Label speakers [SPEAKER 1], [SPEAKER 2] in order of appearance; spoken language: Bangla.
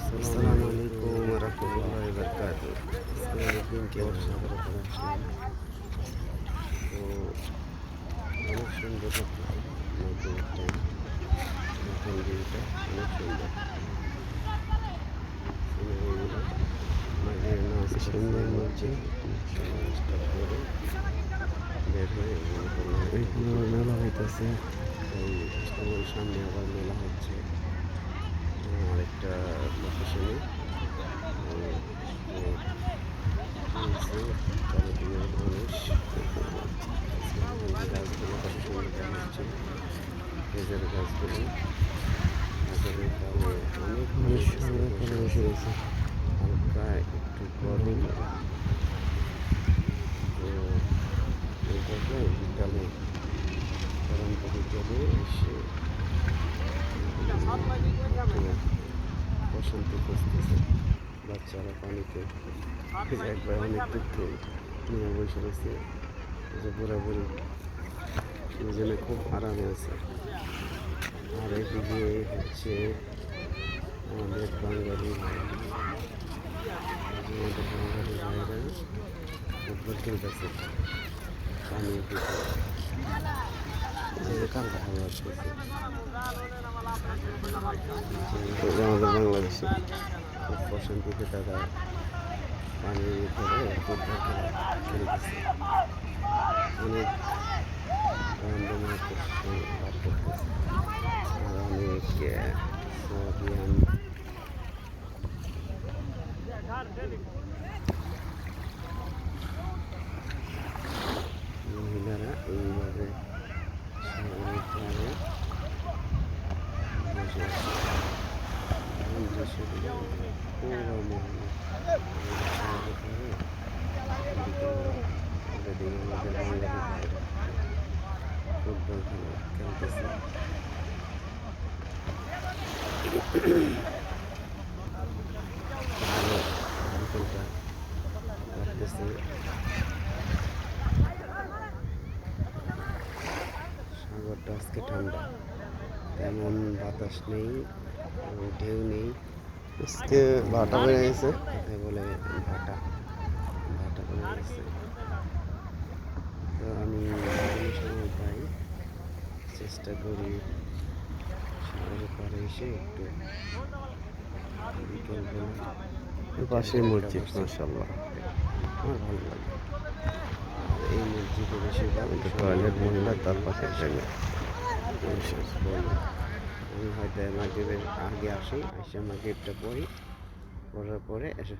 [SPEAKER 1] আসসালামু আলাইকুম ওয়া রাহমাতুল্লাহি ওয়া বারাকাতুহু। আজকে অনেকদিন পর সাগরে পড়ে আসলাম। তো অনেক সুন্দর নদীর টাইম, এখন ভিউটা অনেক সুন্দর। সিনারিগুলো মাঝে নামাজ সুন্দর মসজিদ নামাজটা পড়ে বের হয়ে মনে করলাম এখানে আবার মেলা হইতেছে। তাই আসলাম, ওই সামনে আবার মেলা হচ্ছে আরেকটা লোকেশনে। চারিদিকে মানুষ, গাছগুলো কত সুন্দর দেখা যাচ্ছে, খেজুর গাছগুলো গাছের কারণে অনেক মানুষ বসে রয়েছে, হালকা একটু গরম। তো এইভাবে বিকালে গরমটা বিকালে এসে প্রশান্তি খুঁজতেছে। বাচ্চারা পানিতে একবার অনেক দূরকে নিয়ে বসে রয়েছে, যে বুড়াবুড়ি দুজনে খুব আরামে আছে। আর এদিকে হচ্ছে আমাদের বাঙালি ভাইরা ফুটবল খেলতেছে পানির ভিতরে, কালকা হাওয়া আসতেছে। আমাদের বাংলাদেশে খুব প্রশান্তিতে তারা পানির ভিতরে ফুটবল খেলতেছে, অনেক আনন্দময় লাভ করতেছে। আর অনেক সোয়াবিয়ান মহিলারা এইভাবে সাগরের পাড়ে বসে আছে। দৃশ্যগুলো পুরো মহিলা সাগরের পাড়ে আমাদের বাঙালি ভাইরা ফুটবল খেলতেছে। সাগরটা আজকে ঠান্ডা, তেমন বাতাস নেই, ঢেউ নেই। আজকে ভাটা বেড়ে গেছে, কোথায় বলে ভাটা ভাটা বেড়ে গেছে। তো আমি যখনই সময় পাই চেষ্টা করি সাগরের পাড়ে এসে একটু বিকেলবেলা পাশে মসজিদ, মাশাআল্লাহ আমার ভালো লাগে। আর এই মসজিদে বেশিরভাগ টয়লেট মহিলা, তার পাশে আমি হয়তো মাগরিবের আগে আসি, এসে মাগরিবটা পড়ি, পড়ার পরে এসে